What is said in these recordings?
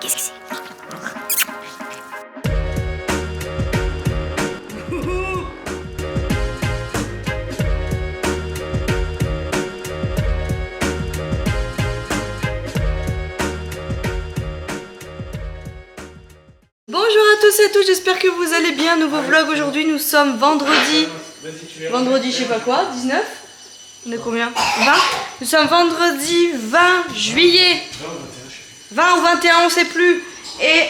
Qu'est-ce que c'est? Bonjour à tous et à toutes, j'espère que vous allez bien. Nouveau vlog aujourd'hui, nous sommes vendredi. Vendredi, je sais pas quoi, 19? On est combien? 20? Nous sommes vendredi 20 juillet. 20 ou 21, on sait plus. Et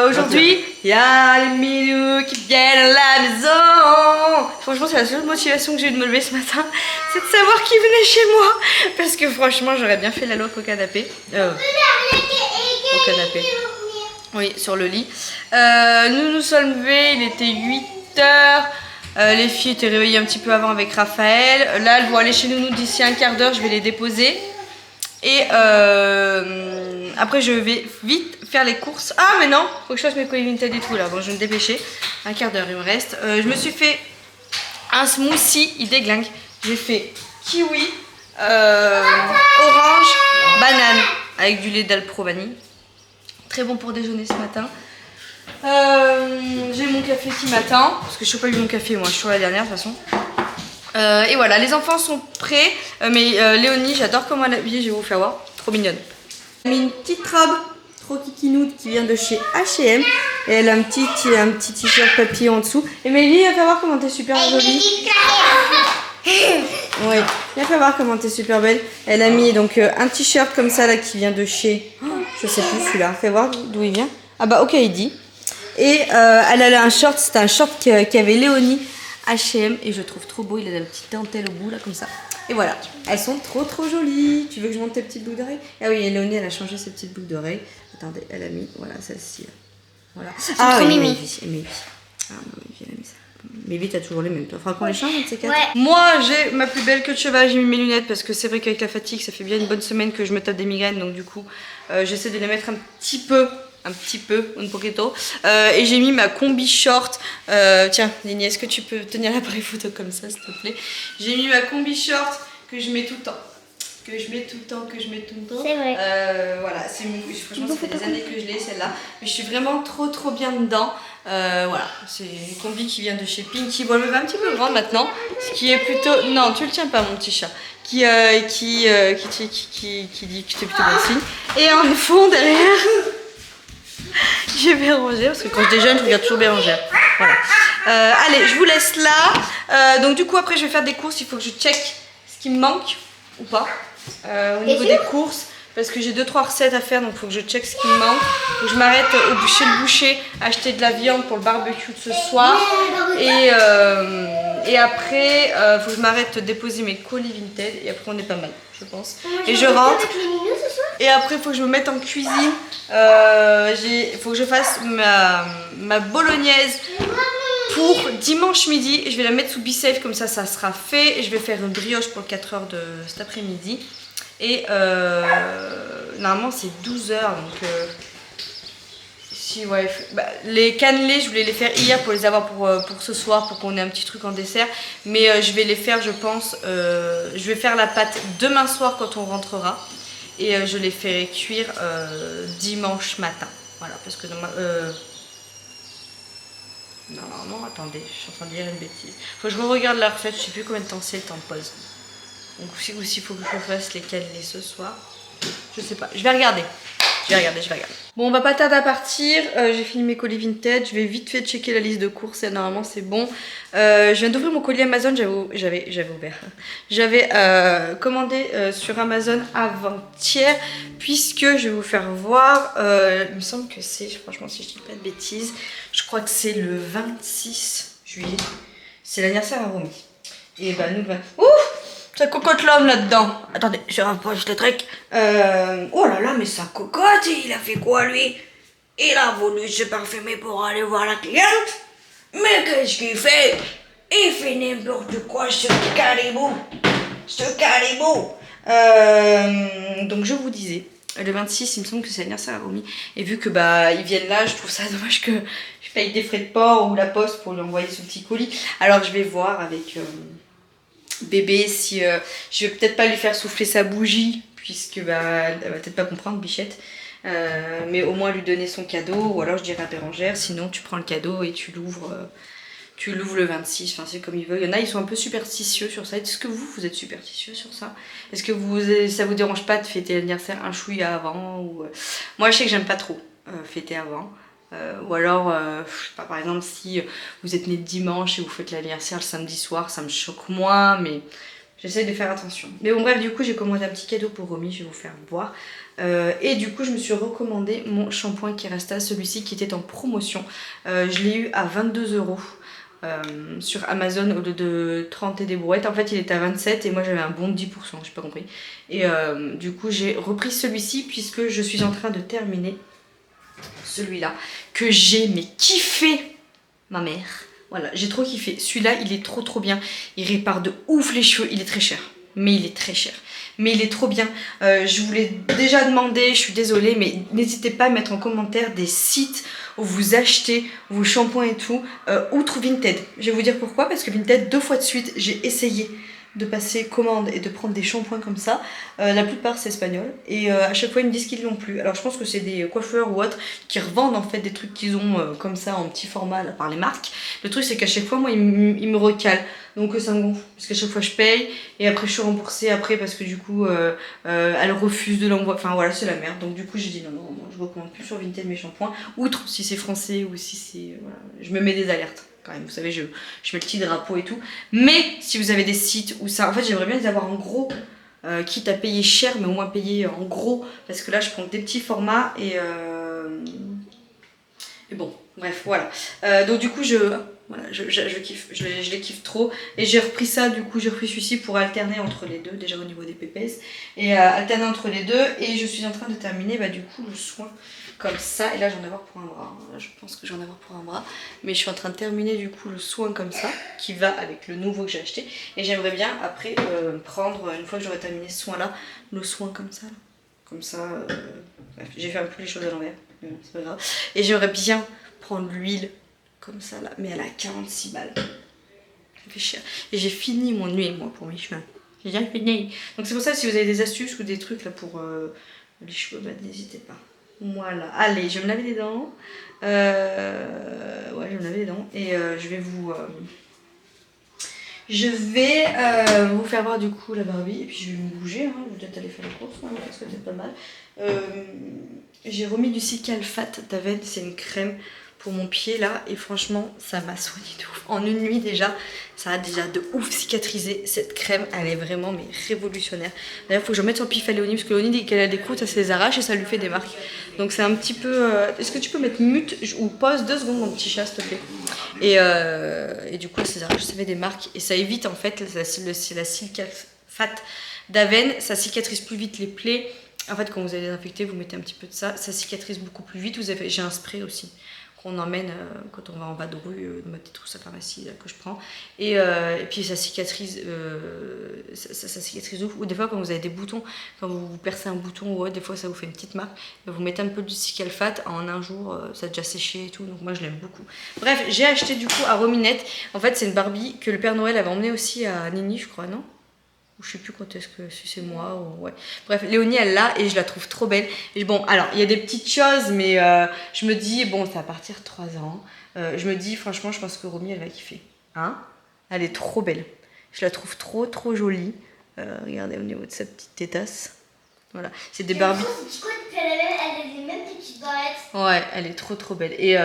aujourd'hui, il y a les minous qui viennent à la maison. Franchement, c'est la seule motivation que j'ai eu de me lever ce matin, c'est de savoir qui venait chez moi. Parce que franchement, j'aurais bien fait la loque au canapé. Au canapé. Oui, sur le lit. Nous nous sommes levés, il était 8h. Les filles étaient réveillées un petit peu avant avec Raphaël. Là, elles vont aller chez nous d'ici un quart d'heure, je vais les déposer. Et après, je vais vite faire les courses. Ah, mais non, faut que je fasse mes colis Vinted et tout là. Bon, je vais me dépêcher. Un quart d'heure, il me reste. Je me suis fait un smoothie, il déglingue. J'ai fait kiwi, orange, banane avec du lait d'Alpro vanille. Très bon pour déjeuner ce matin. J'ai mon café qui m'attend. Parce que je n'ai pas eu mon café, moi je suis sur la dernière de toute façon. Et voilà, les enfants sont prêts. Mais Léonie, j'adore comment elle est habillée, je vais vous faire voir. Trop mignonne. Elle a mis une petite robe trop kikinoute qui vient de chez H&M. Et elle a un petit t-shirt papillon en dessous. Et Mélie, viens faire voir comment t'es super jolie. Oui, viens faire voir comment t'es super belle. Elle a mis donc un t-shirt comme ça là qui vient de chez... Je sais plus celui-là. Fais voir d'où il vient. Ah bah ok, il dit. Et elle a un short, c'était un short qu'avait Léonie H&M et je trouve trop beau. Il a la petite dentelle au bout là comme ça. Et voilà, elles sont trop jolies. Tu veux que je monte tes petites boucles d'oreilles? Ah oui, et Léonie elle a changé ses petites boucles d'oreilles. Attendez, elle a mis, voilà celle-ci. Voilà. Ah trop oui, mimi. Maybe. Ah Maybe, elle a mis ça. Maybe t'as toujours les mêmes. Toi, faudra qu'on les change de ces quatre. Ouais. Moi j'ai ma plus belle queue de cheval, j'ai mis mes lunettes parce que c'est vrai qu'avec la fatigue ça fait bien une bonne semaine que je me tape des migraines, donc du coup j'essaie de les mettre un petit peu, un poquito. Et j'ai mis ma combi short. Tiens, Lénie, est-ce que tu peux tenir l'appareil photo comme ça, s'il te plaît? J'ai mis ma combi short que je mets tout le temps. Que je mets tout le temps. C'est vrai. Voilà, franchement, ça fait des années que je l'ai celle-là. Mais je suis vraiment trop bien dedans. Voilà, c'est une combi qui vient de chez Pinky. Bon, elle me va un petit peu grande maintenant. Ce qui est plutôt. Non, tu le tiens pas, mon petit chat. Qui dit que c'est plutôt bon signe. Et en fond, derrière. J'ai Bérangère, parce que quand je déjeune, je regarde toujours Bérangère. Voilà. Allez, je vous laisse là. Donc, du coup, après, je vais faire des courses. Il faut que je check ce qui me manque ou pas au niveau des courses. Parce que j'ai 2-3 recettes à faire, donc il faut que je check ce qui me manque. Faut que je m'arrête chez le boucher, acheter de la viande pour le barbecue de ce soir. Et après, faut que je m'arrête déposer mes colis Vinted. Et après, on est pas mal, je pense. Et je rentre. Et après, il faut que je me mette en cuisine. Il faut que je fasse ma bolognaise pour dimanche midi. Et je vais la mettre sous BeSafe, comme ça sera fait. Et je vais faire une brioche pour 4h de cet après-midi. Et normalement c'est 12h, donc si ouais, les cannelés je voulais les faire hier pour les avoir pour ce soir, pour qu'on ait un petit truc en dessert, mais je vais les faire, je pense, je vais faire la pâte demain soir quand on rentrera et je les ferai cuire dimanche matin, voilà, parce que normalement, attendez, je suis en train de dire une bêtise, faut que je regarde la recette, je sais plus combien de temps c'est le temps de pause. Donc s'il faut que je fasse les cannelés ce soir, je sais pas, je vais regarder. Bon, on va pas tarder à partir, j'ai fini mes colis Vinted, je vais vite fait checker la liste de courses et normalement c'est bon. Je viens d'ouvrir mon colis Amazon, j'avais ouvert. J'avais commandé sur Amazon avant-hier, puisque je vais vous faire voir, il me semble que c'est, franchement si je dis pas de bêtises, je crois que c'est le 26 juillet, c'est l'anniversaire à Romy. Et bah nous, ouf, ça cocotte l'homme là-dedans. Attendez, je rapproche le truc. Oh là là, mais ça cocotte, il a fait quoi lui? Il a voulu se parfumer pour aller voir la cliente. Mais qu'est-ce qu'il fait? Il fait n'importe quoi, ce caribou. Donc je vous disais, le 26, il me semble que c'est l'anniversaire à Romy. Et vu que bah ils viennent là, je trouve ça dommage que je paye des frais de port ou la poste pour lui envoyer son petit colis. Alors je vais voir avec... bébé si je vais peut-être pas lui faire souffler sa bougie puisque bah elle va peut-être pas comprendre, bichette, Mais au moins lui donner son cadeau, ou alors je dirais à Bérangère, sinon tu prends le cadeau et tu l'ouvres le 26, enfin c'est comme il veut. Il y en a, ils sont un peu superstitieux sur ça. Est-ce que vous êtes superstitieux sur ça? Est-ce que ça vous dérange pas de fêter l'anniversaire un chouïa avant ou... Moi je sais que j'aime pas trop fêter avant. Ou alors, je sais pas, par exemple si vous êtes né dimanche et vous faites l'anniversaire le samedi soir, ça me choque moins, mais j'essaie de faire attention. Mais bon bref, du coup j'ai commandé un petit cadeau pour Romy, je vais vous faire voir. Et du coup je me suis recommandé mon shampoing qui resta, celui-ci qui était en promotion. Je l'ai eu à 22 € sur Amazon au lieu de 30 et des brouettes. En fait il était à 27 et moi j'avais un bon de 10%, j'ai pas compris. Et du coup j'ai repris celui-ci puisque je suis en train de terminer celui-là que j'ai mais kiffé ma mère. Voilà, j'ai trop kiffé. Celui-là, il est trop bien. Il répare de ouf les cheveux. Il est très cher. Mais il est très cher. Mais il est trop bien. Je vous l'ai déjà demandé, je suis désolée, mais n'hésitez pas à mettre en commentaire des sites où vous achetez vos shampoings et tout, outre Vinted. Je vais vous dire pourquoi, parce que Vinted, 2 fois de suite, j'ai essayé de passer commande et de prendre des shampoings comme ça. La plupart c'est espagnol et à chaque fois ils me disent qu'ils l'ont plus. Alors je pense que c'est des coiffeurs ou autres qui revendent en fait des trucs qu'ils ont comme ça en petit format là, par les marques. Le truc c'est qu'à chaque fois moi ils me recalent, donc ça me gonfle parce qu'à chaque fois je paye et après je suis remboursée après parce que du coup elle refuse de l'envoi. Enfin voilà, c'est la merde. Donc du coup j'ai dit non, je recommande plus sur Vinted mes shampoings, outre si c'est français ou si c'est... voilà, je me mets des alertes. Même, vous savez, je mets le petit drapeau et tout. Mais si vous avez des sites où ça... En fait, j'aimerais bien les avoir en gros, quitte à payer cher, mais au moins payer en gros. Parce que là, je prends des petits formats et bon, bref, voilà. Donc du coup, voilà, je kiffe, je les kiffe trop. Et j'ai repris ça, du coup, j'ai repris celui-ci pour alterner entre les deux, déjà au niveau des pépès. Et alterner entre les deux. Et je suis en train de terminer, du coup, le soin comme ça. Et là, j'en ai avoir pour un bras. Là, je pense que j'en ai avoir pour un bras. Mais je suis en train de terminer, du coup, le soin comme ça, qui va avec le nouveau que j'ai acheté. Et j'aimerais bien, après, prendre, une fois que j'aurai terminé ce soin-là, le soin comme ça. Là. Comme ça, bref, j'ai fait un peu les choses à l'envers. C'est pas grave. Et j'aimerais bien prendre l'huile comme ça là, mais elle a 46 balles. Ça fait cher. Et j'ai fini mon huile moi pour mes cheveux. J'ai déjà fini. Donc c'est pour ça, si vous avez des astuces ou des trucs là pour les cheveux, n'hésitez pas. Voilà. Allez, je vais me laver les dents. Ouais, je vais me laver les dents. Et je vais vous... vous faire voir du coup la Barbie. Et puis je vais me bouger. Hein. Je vais peut-être aller faire les courses. Hein, parce que c'est pas mal. J'ai remis du Cicalfate d'Aven. C'est une crème pour mon pied là. Et franchement, ça m'a soigné de ouf. En une nuit déjà, ça a déjà de ouf cicatrisé. Cette crème, elle est vraiment mais révolutionnaire. D'ailleurs, il faut que je mette sur le pif à Léonie. Parce que Léonie, dès qu'elle a des croûtes, elle se les arrache et ça lui fait des marques. Donc c'est un petit peu... Est-ce que tu peux mettre mute ou pause 2 secondes mon petit chat s'il te plaît. Et du coup, ça fait des marques. Et ça évite en fait, c'est la Cicalfate d'Aven. Ça cicatrise plus vite les plaies. En fait, quand vous allez désinfecter, vous mettez un petit peu de ça. Ça cicatrise beaucoup plus vite. J'ai un spray aussi qu'on emmène quand on va en vadrouille de ma petite trousse à pharmacie là, que je prends. Et puis ça cicatrise, ça cicatrise ouf. Ou des fois quand vous avez des boutons, quand vous percez un bouton ou autre, des fois ça vous fait une petite marque. Vous mettez un peu du Cicalfate, en un jour ça a déjà séché et tout. Donc moi je l'aime beaucoup. Bref, j'ai acheté du coup à Rominette. En fait c'est une Barbie que le Père Noël avait emmené aussi à Nini, je crois, non ? Ou je sais plus quand est-ce que si c'est moi ou ouais. Bref, Léonie elle l'a et je la trouve trop belle. Et bon, alors il y a des petites choses, mais je me dis bon, ça va partir 3 ans. Je me dis franchement, je pense que Romy elle va kiffer. Hein? Elle est trop belle. Je la trouve trop jolie. Regardez au niveau de sa petite tétasse. Voilà, c'est des Barbies. Elle a les mêmes petites barrettes. Ouais, elle est trop belle. Et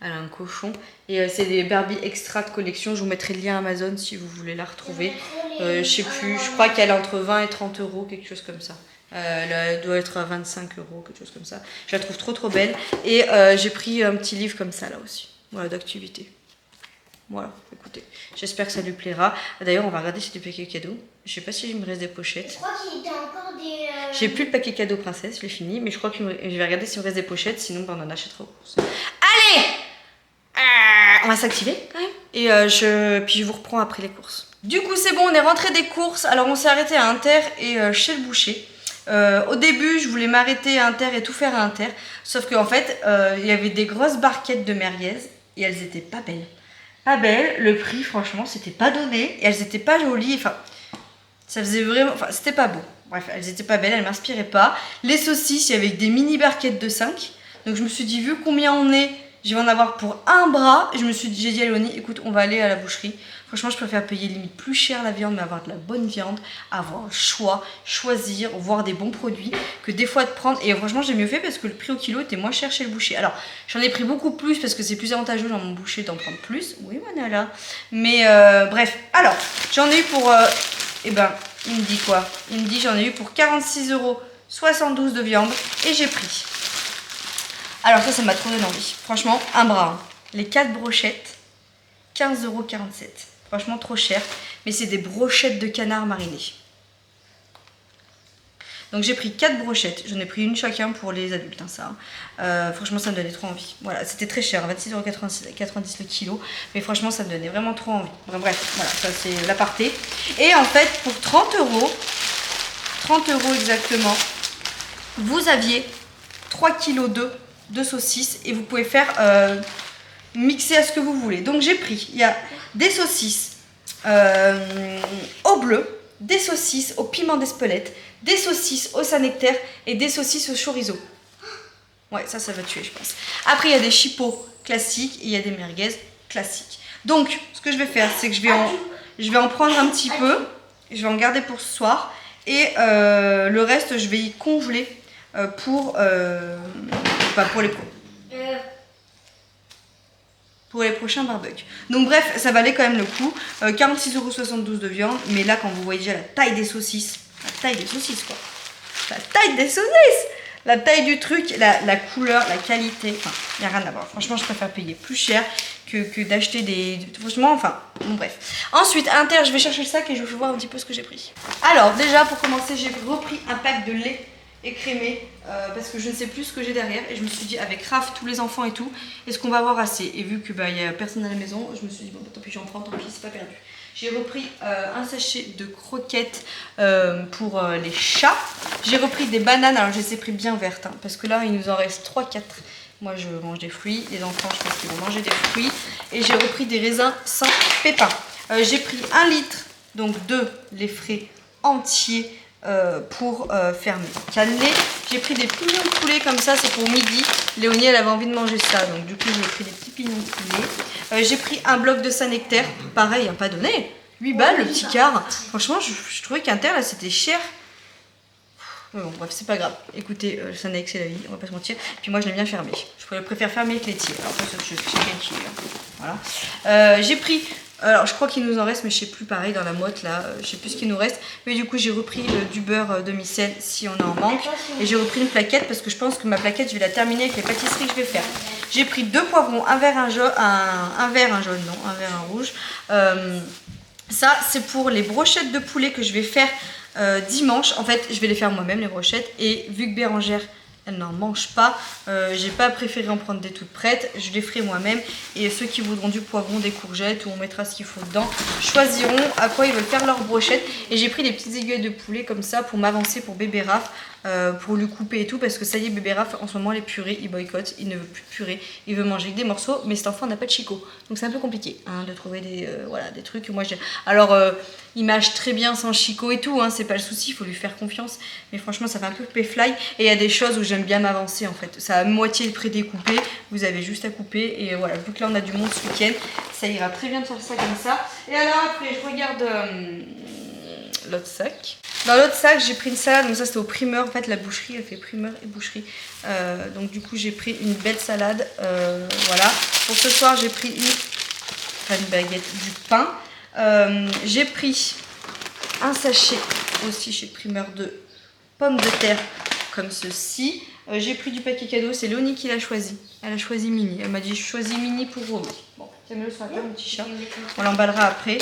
elle a un cochon. Et c'est des Barbie extra de collection. Je vous mettrai le lien Amazon si vous voulez la retrouver. Je sais plus, je crois qu'elle est entre 20 et 30 euros, quelque chose comme ça. Elle doit être à 25 euros, quelque chose comme ça. Je la trouve trop belle. Et j'ai pris un petit livre comme ça là aussi. Voilà, d'activité. Voilà, écoutez. J'espère que ça lui plaira. D'ailleurs, on va regarder si c'est des paquets cadeaux. Je sais pas si il me reste des pochettes. Je crois qu'il y a encore des... J'ai plus le paquet cadeau princesse, je l'ai fini. Mais je crois que je vais regarder s'il me reste des pochettes. Sinon, on en achètera aux courses. Allez! On va s'activer quand même. Et puis je vous reprends après les courses. Du coup c'est bon, on est rentré des courses. Alors on s'est arrêté à Inter et chez le boucher. Au début je voulais m'arrêter à Inter et tout faire à Inter. Sauf qu'en fait il y avait des grosses barquettes de merguez et elles étaient pas belles. Pas belles, le prix franchement c'était pas donné. Et elles étaient pas jolies, enfin ça faisait vraiment... Enfin c'était pas beau. Bref, elles étaient pas belles, elles m'inspiraient pas. Les saucisses, il y avait des mini barquettes de 5. Donc je me suis dit, vu combien on est, je vais en avoir pour un bras. J'ai dit à Léonie, écoute, on va aller à la boucherie. Franchement, je préfère payer limite plus cher la viande, mais avoir de la bonne viande, avoir le choix, choisir, voir des bons produits, que des fois de prendre. Et franchement, j'ai mieux fait parce que le prix au kilo était moins cher chez le boucher. Alors, j'en ai pris beaucoup plus parce que c'est plus avantageux dans mon boucher d'en prendre plus. Oui, Manala. Mais bref, alors, j'en ai eu pour... il me dit quoi? Il me dit, j'en ai eu pour 46,72 € de viande et j'ai pris. Alors ça m'a trop donné envie. Franchement, un bras. Hein. Les 4 brochettes, 15,47 €. Franchement, trop cher. Mais c'est des brochettes de canard marinées. Donc j'ai pris 4 brochettes. J'en ai pris une chacun pour les adultes. Hein, ça. Franchement, ça me donnait trop envie. Voilà, c'était très cher. 26,90 € le kilo. Mais franchement, ça me donnait vraiment trop envie. Bref, voilà, ça c'est l'aparté. Et en fait, pour 30 € exactement, vous aviez 3,2 kg de saucisses. Et vous pouvez faire... mixer à ce que vous voulez. Donc j'ai pris, il y a des saucisses au bleu, des saucisses au piment d'Espelette, des saucisses au Saint-Nectaire et des saucisses au chorizo. Ouais, ça va tuer, je pense. Après, il y a des chipots classiques et il y a des merguez classiques. Donc, ce que je vais faire, c'est que je vais en prendre un petit peu. Je vais en garder pour ce soir. Et le reste, je vais y congeler pour les prochains barbecues. Donc bref, ça valait quand même le coup. 46,72 € de viande. Mais là, quand vous voyez déjà la taille des saucisses. La taille des saucisses, quoi. La taille des saucisses. La taille du truc, la couleur, la qualité. Enfin, il n'y a rien à voir. Franchement, je préfère payer plus cher que d'acheter des... Franchement, enfin, bon bref. Ensuite, à l'intérieur, je vais chercher le sac et je vais vous voir un petit peu ce que j'ai pris. Alors, déjà, pour commencer, j'ai repris un pack de lait écrémé parce que je ne sais plus ce que j'ai derrière et je me suis dit avec Raph, tous les enfants et tout, est-ce qu'on va avoir assez? Et vu que il y a personne à la maison, je me suis dit bon tant pis, j'en prends, tant pis, c'est pas perdu. J'ai repris un sachet de croquettes pour les chats. J'ai repris des bananes, alors je les ai pris bien vertes hein, parce que là il nous en reste 3-4. Moi je mange des fruits, les enfants je pense qu'ils vont manger des fruits. Et j'ai repris des raisins sans pépins. J'ai pris 1 litre donc de lait frais entier pour faire mes cannelés. J'ai pris des pignons de poulet comme ça, c'est pour midi. Léonie elle avait envie de manger ça, donc du coup j'ai pris des petits pignons de poulet. J'ai pris un bloc de Saint-Nectaire, pareil, hein, pas donné. 8 balles le petit quart. Franchement, je trouvais qu'Inter là c'était cher. Mais bon, bref, c'est pas grave. Écoutez, le Saint-Nectaire c'est la vie, on va pas se mentir. Puis moi je l'aime bien fermé. Je préfère fermer que laitier. Alors ça, je suis voilà. J'ai pris. Alors je crois qu'il nous en reste, mais je sais plus, pareil dans la motte là, je sais plus ce qu'il nous reste. Mais du coup j'ai repris du beurre demi-sel si on en manque. Et j'ai repris une plaquette parce que je pense que ma plaquette je vais la terminer avec les pâtisseries que je vais faire. J'ai pris 2 poivrons, un vert, un jaune, un rouge. Ça c'est pour les brochettes de poulet que je vais faire dimanche. En fait je vais les faire moi-même les brochettes. Et vu que Bérangère elle n'en mange pas, j'ai pas préféré en prendre des toutes prêtes, je les ferai moi-même. Et ceux qui voudront du poivron, des courgettes, où on mettra ce qu'il faut dedans, choisiront à quoi ils veulent faire leur brochette. Et j'ai pris des petites aiguilles de poulet comme ça pour m'avancer pour bébé Raph, pour lui couper et tout, parce que ça y est, bébé Raph en ce moment les purées il boycotte, il ne veut plus de purée, il veut manger des morceaux, mais cet enfant n'a pas de chicot, donc c'est un peu compliqué hein, de trouver des, voilà, des trucs. Moi alors il mâche très bien sans chicot et tout, hein, c'est pas le souci, il faut lui faire confiance, mais franchement ça fait un peu péfly. Et il y a des choses où j'aime bien m'avancer en fait, ça a moitié prédécoupé, vous avez juste à couper. Et voilà, vu que là on a du monde ce week-end, ça ira très bien de faire ça comme ça. Et alors après je regarde l'autre sac. Dans l'autre sac j'ai pris une salade, donc ça c'était au primeur, en fait la boucherie elle fait primeur et boucherie, donc du coup j'ai pris une belle salade, voilà. Pour ce soir j'ai pris une baguette, du pain, j'ai pris un sachet aussi chez primeur de pommes de terre comme ceci. J'ai pris du paquet cadeau, c'est Léonie qui l'a choisi, elle a choisi mini, elle m'a dit je choisis mini pour Romy. Bon, tiens-le sur la table mon petit chat, on l'emballera après.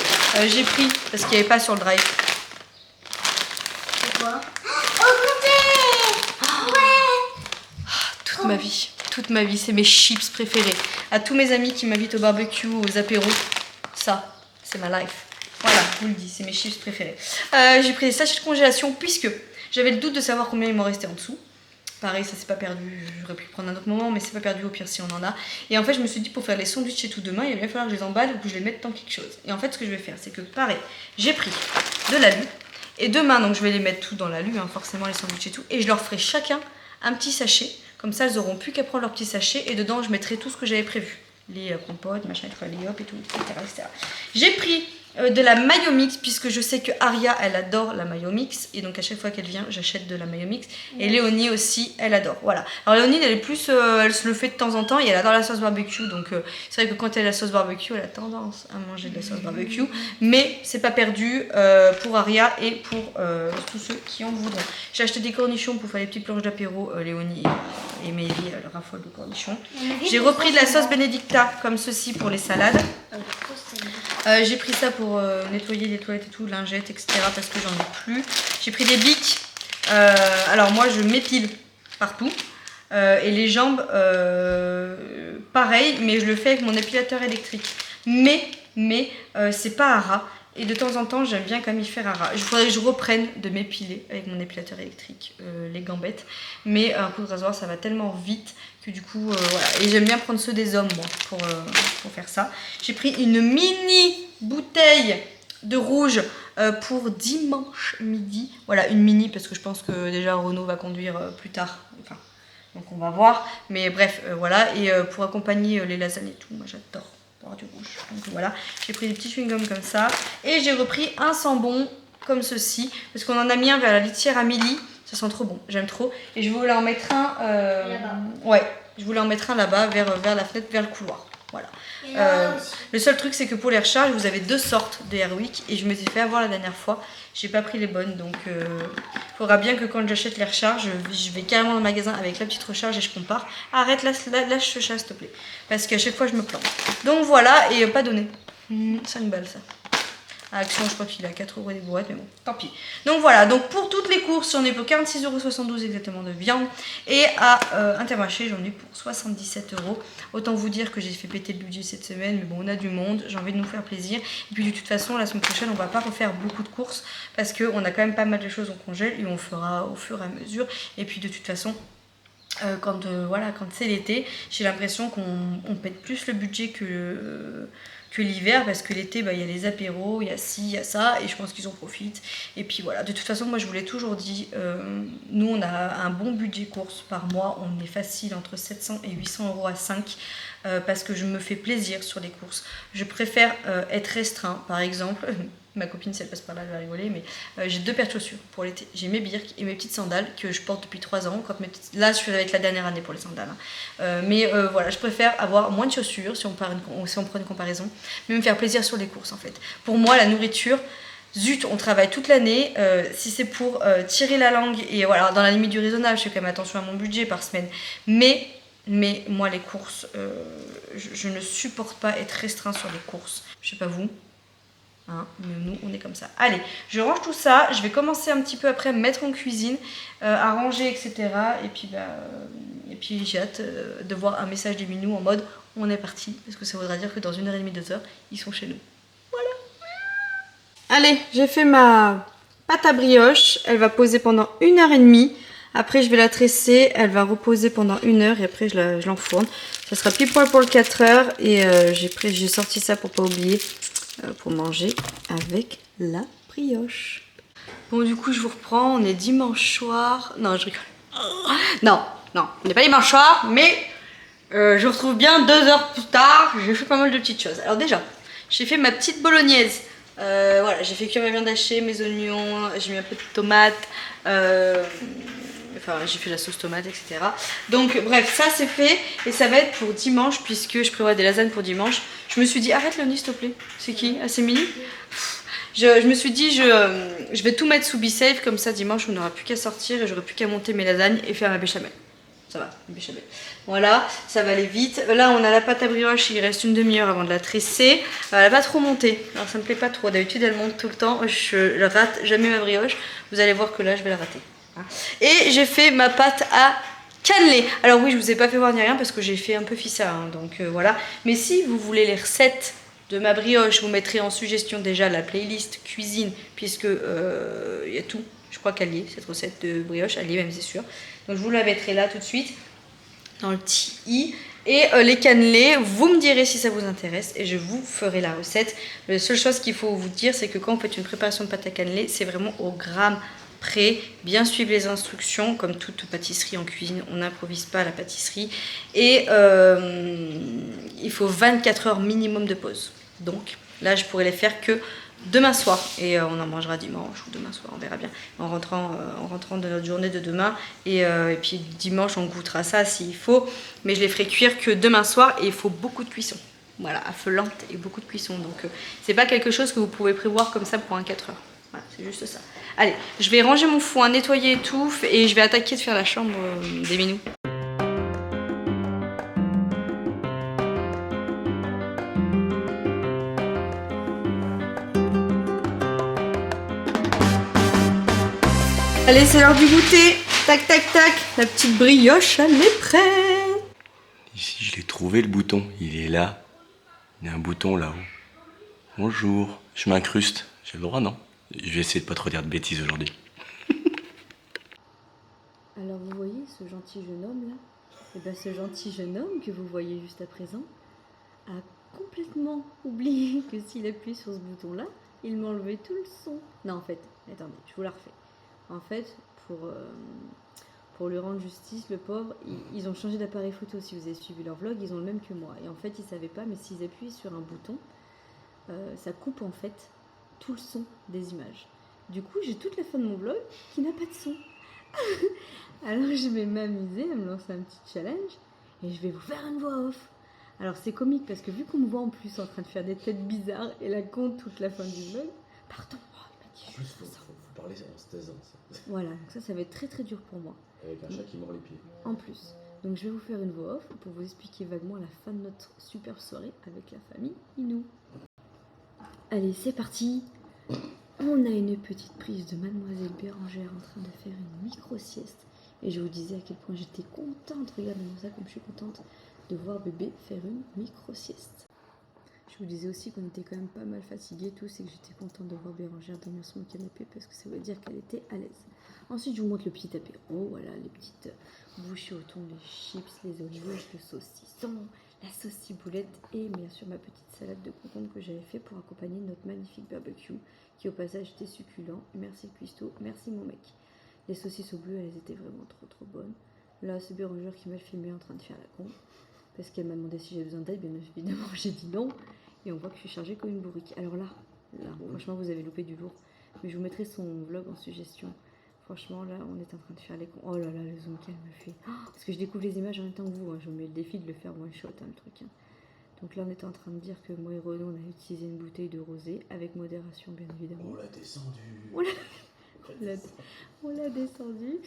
J'ai pris, parce qu'il n'y avait pas sur le drive. Toute ma vie, c'est mes chips préférés. À tous mes amis qui m'invitent au barbecue, aux apéros, ça, c'est ma life. Voilà, je vous le dis, c'est mes chips préférés. J'ai pris des sachets de congélation puisque j'avais le doute de savoir combien il m'en restait en dessous. Pareil, ça c'est pas perdu, j'aurais pu le prendre à un autre moment, mais c'est pas perdu au pire si on en a. Et en fait, je me suis dit pour faire les sandwichs et tout demain, il va bien falloir que je les emballe ou que je les mette dans quelque chose. Et en fait, ce que je vais faire, c'est que pareil, j'ai pris de l'alu. Et demain, donc je vais les mettre tout dans la lue, hein, forcément les sandwichs et tout. Et je leur ferai chacun un petit sachet. Comme ça, elles auront plus qu'à prendre leur petit sachet. Et dedans, je mettrai tout ce que j'avais prévu. Les compotes, machin, les hop et tout, etc. J'ai pris de la mayo mix, puisque je sais que Aria, elle adore la mayo mix. Et donc à chaque fois qu'elle vient, j'achète de la mayo mix. Et Léonie aussi, elle adore. Voilà. Alors Léonie, elle est plus, elle se le fait de temps en temps et elle adore la sauce barbecue. Donc c'est vrai que quand elle a la sauce barbecue, elle a tendance à manger de la sauce barbecue. Mais c'est pas perdu pour Aria et pour tous ceux qui en voudront. J'ai acheté des cornichons pour faire les petites planches d'apéro. Léonie et Mélie, elle raffole de cornichons. J'ai repris de la sauce Benedicta comme ceci pour les salades. J'ai pris ça pour nettoyer les toilettes et tout, lingettes, etc. parce que j'en ai plus. J'ai pris des bics. Alors moi je m'épile partout. Et les jambes, pareil, mais je le fais avec mon épilateur électrique. Mais c'est pas à ras. Et de temps en temps, j'aime bien quand même y faire à ras. Il faudrait que je reprenne de m'épiler avec mon épilateur électrique, les gambettes. Mais un coup de rasoir, ça va tellement vite que du coup, voilà. Et j'aime bien prendre ceux des hommes, moi, pour faire ça. J'ai pris une mini bouteille de rouge pour dimanche midi. Voilà, une mini, parce que je pense que déjà Renaud va conduire plus tard. Enfin, donc on va voir. Mais bref, voilà. Et pour accompagner les lasagnes et tout, moi j'adore boire du rouge. Donc voilà, j'ai pris des petits chewing-gums comme ça. Et j'ai repris un sambon comme ceci, parce qu'on en a mis un vers la litière Amélie. Ça sent trop bon, j'aime trop. Et je voulais en mettre un... là-bas. Ouais, je voulais en mettre un là-bas, vers la fenêtre, vers le couloir. Voilà. Le seul truc, c'est que pour les recharges, vous avez 2 sortes de Airwick. Et je me suis fait avoir la dernière fois. J'ai pas pris les bonnes. Donc, il faudra bien que quand j'achète les recharges, je vais carrément dans le magasin avec la petite recharge et je compare. Arrête, lâche ce chat, s'il te plaît. Parce qu'à chaque fois, je me plante. Donc voilà, et pas donné. 5 balles, ça. À Action, je crois qu'il est à 4 € des boîtes, mais bon, tant pis. Donc voilà, donc pour toutes les courses, j'en ai pour 46,72 € exactement de viande. Et à Intermarché, j'en ai pour 77 €. Autant vous dire que j'ai fait péter le budget cette semaine, mais bon, on a du monde, j'ai envie de nous faire plaisir. Et puis de toute façon, la semaine prochaine, on va pas refaire beaucoup de courses parce qu'on a quand même pas mal de choses en congèle et on fera au fur et à mesure. Et puis de toute façon... quand c'est l'été, j'ai l'impression qu'on pète plus le budget que l'hiver, parce que l'été, il y a les apéros, il y a ci, il y a ça, et je pense qu'ils en profitent. Et puis voilà, de toute façon, moi je vous l'ai toujours dit, nous on a un bon budget course par mois, on est facile entre 700 et 800 € à 5, parce que je me fais plaisir sur les courses. Je préfère être restreint, par exemple... Ma copine, si elle passe par là, elle va rigoler, mais j'ai 2 paires de chaussures pour l'été. J'ai mes birks et mes petites sandales que je porte depuis 3 ans. Là, je suis avec la dernière année pour les sandales. Mais voilà, je préfère avoir moins de chaussures si on prend une comparaison, mais me faire plaisir sur les courses en fait. Pour moi, la nourriture, zut, on travaille toute l'année. Si c'est pour tirer la langue, et voilà, dans la limite du raisonnable, je fais quand même attention à mon budget par semaine. Mais moi, les courses, je ne supporte pas être restreint sur les courses. Je sais pas vous. Hein, mais nous on est comme ça. Allez, je range tout ça, je vais commencer un petit peu après à me mettre en cuisine, à ranger, etc. Et puis j'ai hâte de voir un message des minous en mode on est parti, parce que ça voudra dire que dans 1h30, 2 heures, ils sont chez nous. Voilà. Allez, j'ai fait ma pâte à brioche, elle va poser pendant 1h30. Après je vais la tresser, elle va reposer pendant 1 heure et après je l'enfourne. Ça sera pile poil pour le 4 heures et j'ai sorti ça pour pas oublier. Pour manger avec la brioche. Bon, du coup, je vous reprends. On est dimanche soir. Non, je rigole. Non, on n'est pas dimanche soir, mais je vous retrouve bien 2 heures plus tard. J'ai fait pas mal de petites choses. Alors déjà, j'ai fait ma petite bolognaise. Voilà, j'ai fait cuire ma viande hachée, mes oignons, j'ai mis un peu de tomates. Enfin, j'ai fait la sauce tomate, etc. Donc, bref, ça c'est fait. Et ça va être pour dimanche, puisque je prévois des lasagnes pour dimanche. Je me suis dit, arrête Léonie, s'il te plaît. C'est qui? Ah, c'est Milly. Je me suis dit, je vais tout mettre sous BeSafe, comme ça dimanche, on n'aura plus qu'à sortir et j'aurai plus qu'à monter mes lasagnes et faire ma béchamel. Ça va, une béchamel. Voilà, ça va aller vite. Là, on a la pâte à brioche, il reste une demi-heure avant de la tresser. Elle n'a pas trop monté, alors ça me plaît pas trop. D'habitude, elle monte tout le temps. Je rate jamais ma brioche. Vous allez voir que là, je vais la rater. Et j'ai fait ma pâte à cannelé. Alors oui, je vous ai pas fait voir ni rien parce que j'ai fait un peu fissa, hein, donc voilà. Mais si vous voulez les recettes de ma brioche, je vous mettrai en suggestion déjà la playlist cuisine, puisque il y a tout. Je crois qu'elle y est, cette recette de brioche, elle y est même, c'est sûr. Donc je vous la mettrai là tout de suite dans le TI. Et les cannelés, vous me direz si ça vous intéresse et je vous ferai la recette. La seule chose qu'il faut vous dire, c'est que quand vous faites une préparation de pâte à cannelés, c'est vraiment au gramme près. Bien suivre les instructions, comme toute pâtisserie en cuisine, on n'improvise pas à la pâtisserie. Et il faut 24 heures minimum de pause. Donc là, je pourrais les faire que demain soir et on en mangera dimanche ou demain soir, on verra bien en rentrant de notre journée de demain et puis dimanche on goûtera ça s'il faut, mais je les ferai cuire que demain soir et il faut beaucoup de cuisson, voilà, à feu lente et beaucoup de cuisson, donc c'est pas quelque chose que vous pouvez prévoir comme ça pour un 4 heures, voilà, c'est juste ça. Allez, je vais ranger mon foin, nettoyer et tout et je vais attaquer de faire la chambre des minous. Allez, c'est l'heure du goûter. Tac, tac, tac. La petite brioche, elle est prête. Ici, je l'ai trouvé le bouton. Il est là. Il y a un bouton là-haut. Bonjour. Je m'incruste. J'ai le droit, non? Je vais essayer de pas trop dire de bêtises aujourd'hui. Alors, vous voyez ce gentil jeune homme là? Et bien, ce gentil jeune homme que vous voyez juste à présent a complètement oublié que s'il appuie sur ce bouton là, il m'enlevait tout le son. Non, en fait, attendez, je vous la refais. En fait, pour lui rendre justice, le pauvre, ils ont changé d'appareil photo. Si vous avez suivi leur vlog, ils ont le même que moi. Et en fait, ils ne savaient pas, mais s'ils appuient sur un bouton, ça coupe en fait tout le son des images. Du coup, j'ai toute la fin de mon vlog qui n'a pas de son. Alors, je vais m'amuser à me lancer un petit challenge et je vais vous faire une voix off. Alors, c'est comique parce que vu qu'on me voit en plus en train de faire des têtes bizarres et la compte toute la fin du vlog, pardon. En plus, faut parler en se taisant. Voilà, donc ça va être très très dur pour moi. Avec un chat qui mord les pieds. En plus. Donc je vais vous faire une voix off pour vous expliquer vaguement la fin de notre superbe soirée avec la famille Inou. Allez, c'est parti. On a une petite prise de Mademoiselle Bérangère en train de faire une micro-sieste. Et je vous disais à quel point j'étais contente, regardez-moi ça comme je suis contente de voir bébé faire une micro-sieste. Je vous disais aussi qu'on était quand même pas mal fatigués tous et que j'étais contente de voir Bérangère dormir sur mon canapé parce que ça veut dire qu'elle était à l'aise. Ensuite, je vous montre le petit apéro, voilà, les petites bouchées au thon, les chips, les olives, le saucisson, la sauce ciboulette et bien sûr ma petite salade de concombre que j'avais fait pour accompagner notre magnifique barbecue qui au passage était succulent. Merci le cuistot, merci mon mec. Les saucisses au bleu, elles étaient vraiment trop bonnes. Là, c'est Bérangère qui m'a filmé en train de faire la con parce qu'elle m'a demandé si j'avais besoin d'aide, bien évidemment j'ai dit non. Et on voit que je suis chargée comme une bourrique. Alors là, franchement, vous avez loupé du lourd. Mais je vous mettrai son vlog en suggestion. Franchement, là, on est en train de faire les cons. Oh là là, le zoom qu'elle me fait. Oh, parce que je découvre les images en même temps que vous. Hein. Je me mets le défi de le faire one shot, hein, le truc. Hein. Donc là, on était en train de dire que moi et Renaud, on a utilisé une bouteille de rosé, avec modération, bien évidemment. On l'a descendu. On l'a descendu.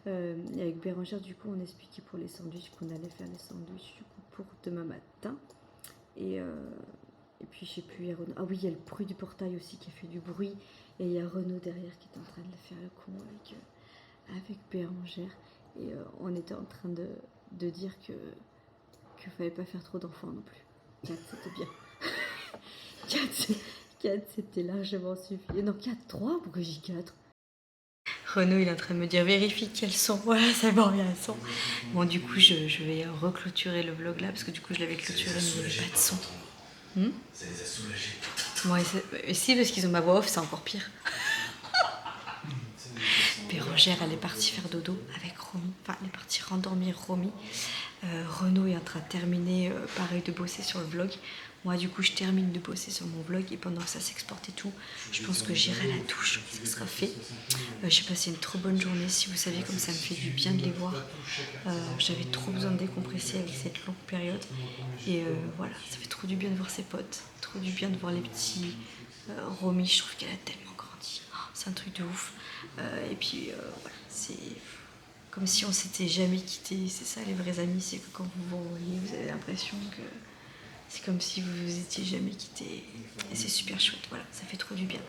Et avec Bérangère, du coup, on expliquait pour les sandwichs qu'on allait faire les sandwichs du coup, pour demain matin. Et puis je sais plus, il y a Renaud. Ah oui, il y a le bruit du portail aussi qui a fait du bruit. Et il y a Renaud derrière qui est en train de faire le con avec Bérangère. Et on était en train de dire qu'il fallait pas faire trop d'enfants non plus. 4 c'était bien. 4 c'était largement suffisant. Non, 4, 3, pourquoi j'ai 4 ? Renaud il est en train de me dire vérifie qu'elles sont. Voilà, c'est bon, il y a un son. Bon, du coup, je vais reclôturer le vlog là parce que du coup, je l'avais clôturé mais il n'y avait pas de son. Ça les a soulagés. Ouais, si, parce qu'ils ont ma voix off, c'est encore pire. Bérangère, elle est partie faire dodo avec Romy. Enfin, elle est partie rendormir Romy. Renaud est en train de terminer, pareil, de bosser sur le vlog. Moi, du coup, je termine de bosser sur mon vlog et pendant que ça s'exporte et tout, je pense que j'irai à la douche, ça sera fait. J'ai passé une trop bonne journée, si vous saviez comme ça me fait du bien de les voir. J'avais trop besoin de décompresser avec cette longue période. Et voilà, ça fait trop du bien de voir ses potes, trop du bien de voir les petits. Romy, je trouve qu'elle a tellement grandi. Oh, c'est un truc de ouf. Et puis, voilà, c'est comme si on s'était jamais quittés. C'est ça, les vrais amis, c'est que quand vous vous revoyez, vous avez l'impression que c'est comme si vous vous étiez jamais quittés. Et c'est super chouette, voilà, ça fait trop du bien.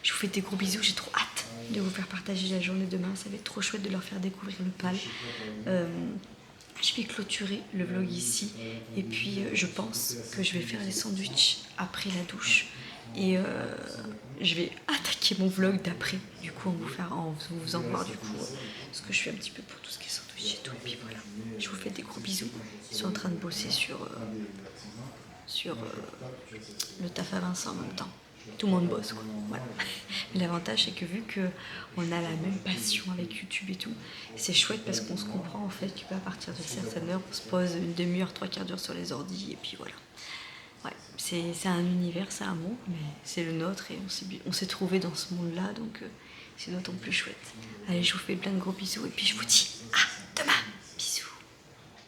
Je vous fais des gros bisous, j'ai trop hâte de vous faire partager la journée demain. Ça va être trop chouette de leur faire découvrir le PAL. Je vais clôturer le vlog ici. Et puis, je pense que je vais faire les sandwichs après la douche. Et je vais attaquer mon vlog d'après. Du coup, en vous en voir du coup ce que je fais un petit peu pour tout ce qui est sandwich et tout. Et puis voilà, je vous fais des gros bisous. Ils sont en train de bosser sur le taf à Vincent en même temps. Tout le monde bosse quoi. Voilà. Mais l'avantage c'est que vu qu'on a la même passion avec YouTube et tout, c'est chouette parce qu'on se comprend en fait qu'à partir de certaines heures, on se pose une demi-heure, 3/4 d'heure sur les ordis et puis voilà. Ouais, c'est un univers, c'est un monde, mais c'est le nôtre et on s'est trouvé dans ce monde-là, donc c'est d'autant plus chouette. Allez, je vous fais plein de gros bisous et puis je vous dis à demain. Bisous.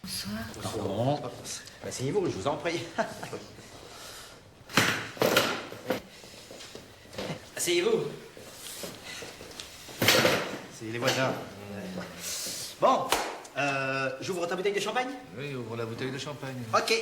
Bonsoir. Non. Asseyez-vous, je vous en prie. Asseyez-vous. C'est les voisins. Bon, j'ouvre ta bouteille de champagne? Oui, ouvre la bouteille de champagne. Ok.